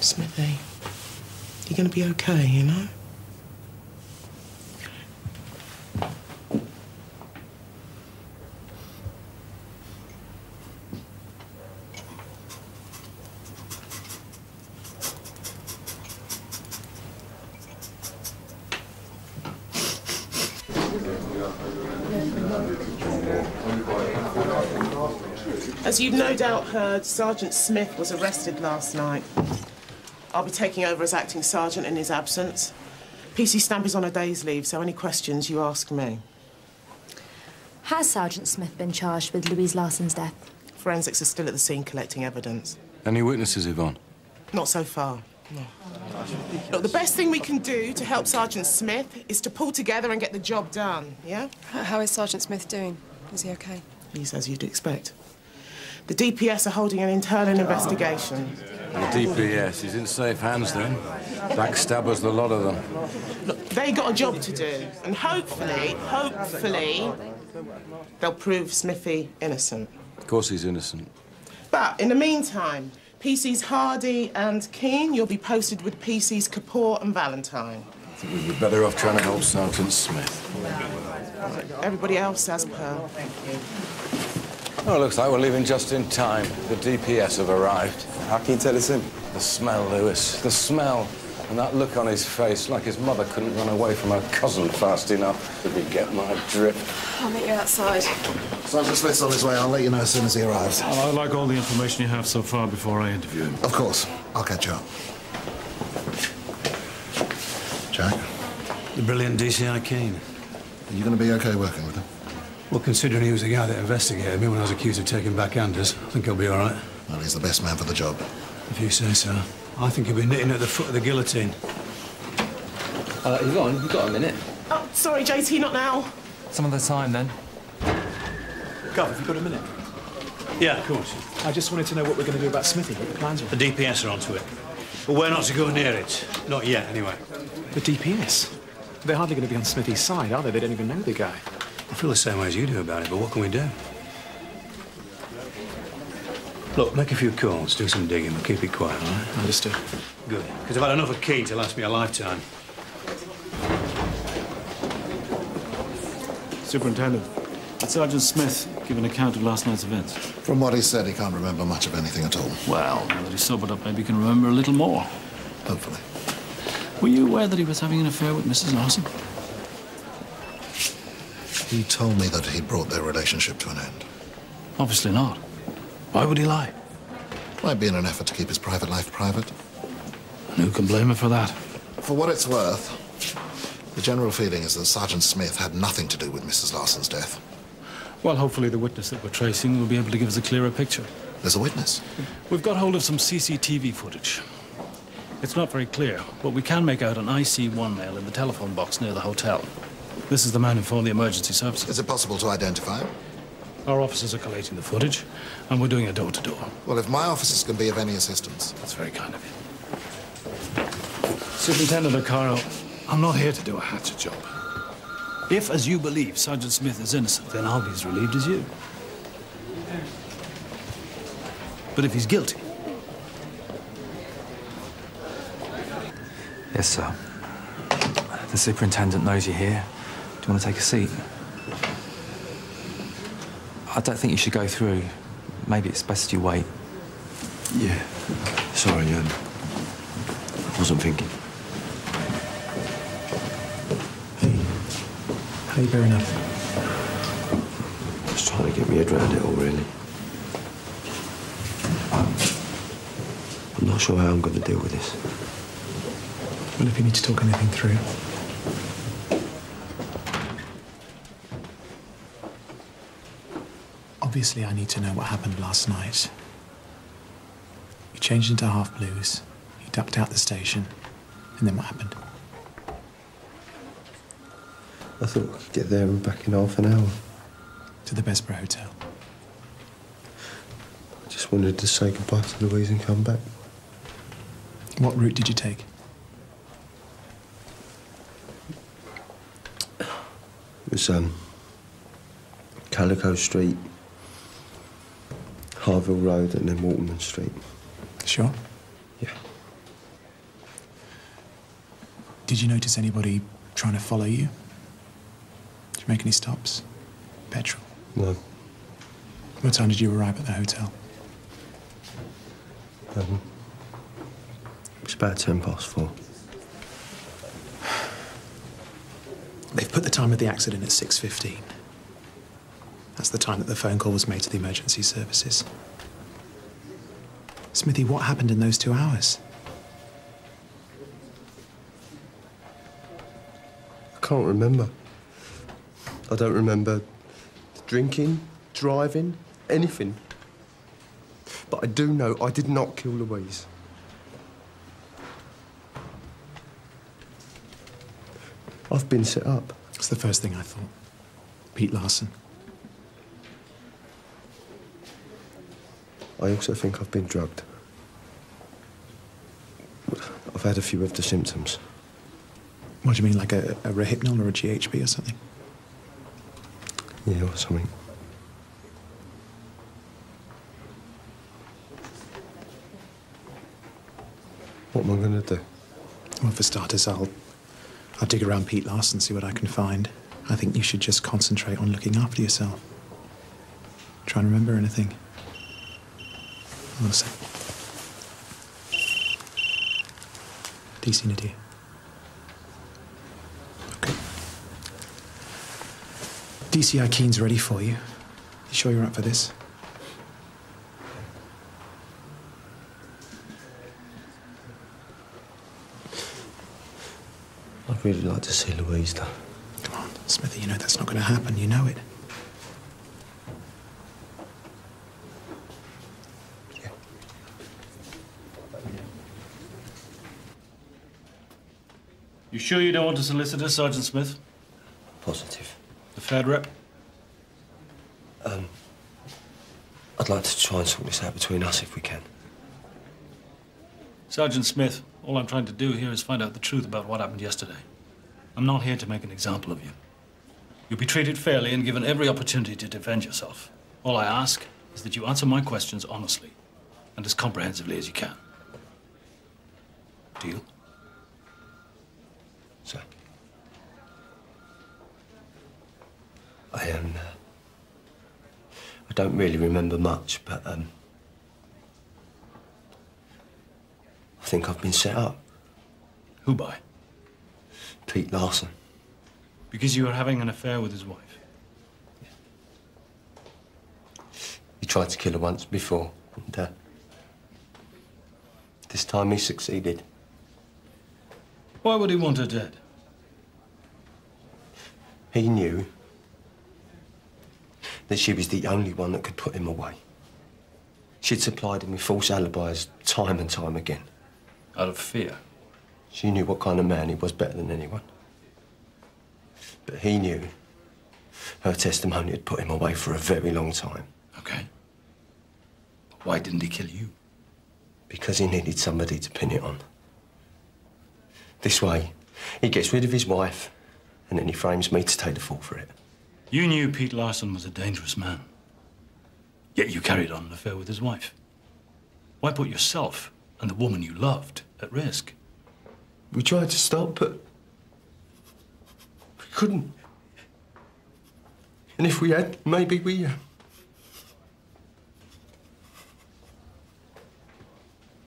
Smithy, you're going to be okay, you know? As you've no doubt heard, Sergeant Smith was arrested last night. I'll be taking over as acting sergeant in his absence. PC Stamp is on a day's leave, so any questions you ask me. Has Sergeant Smith been charged with Louise Larson's death? Forensics are still at the scene collecting evidence. Any witnesses, Yvonne? Not so far, no. Look, the best thing we can do to help Sergeant Smith is to pull together and get the job done, yeah? How is Sergeant Smith doing? Is he okay? He's as you'd expect. The DPS are holding an internal investigation. The DPS is in safe hands, then. Backstabbers, the lot of them. Look, they got a job to do, and hopefully, they'll prove Smithy innocent. Of course he's innocent. But in the meantime, PC's Hardy and Keane, you'll be posted with PC's Kapoor and Valentine. I think we'd be better off trying to help Sergeant Smith. Everybody else as per. Thank you. Oh, looks like we're leaving just in time. The DPS have arrived. How can you tell it's him? The smell, Lewis. The smell. And that look on his face, like his mother couldn't run away from her cousin fast enough. Did we get my drift? I'll meet you outside. Sergeant Smith's on his way. I'll let you know as soon as he arrives. I'd like all the information you have so far before I interview him. Of course. I'll catch you up. Jack? The brilliant DCI Keane. Are you going to be OK working with him? Well, considering he was the guy that investigated me when I was accused of taking backhanders, I think he'll be all right. Well, he's the best man for the job. If you say so. I think he'll be knitting at the foot of the guillotine. Yvonne, you got a minute? Oh, sorry, JT, not now. Some other time, then. Gov, have you got a minute? Yeah, of course. I just wanted to know what we're going to do about Smithy, what the plans are. The DPS are onto it. But we're not to go near it. Not yet, anyway. The DPS? They're hardly going to be on Smithy's side, are they? They don't even know the guy. I feel the same way as you do about it, but what can we do? Look, make a few calls, do some digging, but keep it quiet, all right? Understood. Good. Because I've had enough of Keane to last me a lifetime. Superintendent, did Sergeant Smith give an account of last night's events? From what he said, he can't remember much of anything at all. Well, now that he's sobered up, maybe he can remember a little more. Hopefully. Were you aware that he was having an affair with Mrs. Larson? He told me that he brought their relationship to an end. Obviously not. Why would he lie? Might be in an effort to keep his private life private. And who can blame him for that? For what it's worth, the general feeling is that Sergeant Smith had nothing to do with Mrs. Larson's death. Well, hopefully the witness that we're tracing will be able to give us a clearer picture. There's a witness? We've got hold of some CCTV footage. It's not very clear, but we can make out an IC1 male in the telephone box near the hotel. This is the man who phoned the emergency services. Is it possible to identify him? Our officers are collating the footage, and we're doing a door-to-door. Well, if my officers can be of any assistance. That's very kind of you. Superintendent O'Carroll, I'm not here to do a hatchet job. If, as you believe, Sergeant Smith is innocent, then I'll be as relieved as you. But if he's guilty... Yes, sir. The superintendent knows you're here. Do you want to take a seat? I don't think you should go through. Maybe it's best you wait. Yeah. Sorry, I wasn't thinking. Hey, how you bearing up? Just trying to get my head around it all, really. I'm not sure how I'm going to deal with this. Well, if you need to talk anything through. Obviously, I need to know what happened last night. You changed into half-blues, you ducked out the station, and then what happened? I thought I could get there and back in half an hour. To the Bessborough Hotel. I just wanted to say goodbye to Louise and come back. What route did you take? It was, Calico Street, Harville Road, and then Waterman Street. Sure? Yeah. Did you notice anybody trying to follow you? Did you make any stops? Petrol? No. What time did you arrive at the hotel? It's about 4:10. They've put the time of the accident at 6:15. That's the time that the phone call was made to the emergency services. Smithy, what happened in those 2 hours? I can't remember. I don't remember drinking, driving, anything. But I do know I did not kill Louise. I've been set up. It's the first thing I thought. Pete Larson. I also think I've been drugged. I've had a few of the symptoms. What do you mean, like a Rohypnol or a GHB or something? Yeah, or something. What am I going to do? Well, for starters, I'll dig around Pete Larson, see what I can find. I think you should just concentrate on looking after yourself. Try and remember anything. Hold on a sec. DC Nadir. Okay. DCI Keen's ready for you. You sure you're up for this? I'd really like to see Louise, though. Come on, Smithy, you know that's not going to happen. You know it. Yeah. You sure you don't want a solicitor, Sergeant Smith? Positive. The Fed rep? I'd like to try and sort this out between us if we can. Sergeant Smith, all I'm trying to do here is find out the truth about what happened yesterday. I'm not here to make an example of you. You'll be treated fairly and given every opportunity to defend yourself. All I ask is that you answer my questions honestly and as comprehensively as you can. Deal? Sir. I don't really remember much, but, I think I've been set up. Who by? Pete Larson. Because you were having an affair with his wife? He tried to kill her once before, and, this time he succeeded. Why would he want her dead? He knew that she was the only one that could put him away. She'd supplied him with false alibis time and time again. Out of fear? She knew what kind of man he was better than anyone. But he knew her testimony had put him away for a very long time. Okay. But why didn't he kill you? Because he needed somebody to pin it on. This way, he gets rid of his wife, and then he frames me to take the fall for it. You knew Pete Larson was a dangerous man. Yet you carried on an affair with his wife. Why put yourself and the woman you loved at risk? We tried to stop, but we couldn't. And if we had, maybe we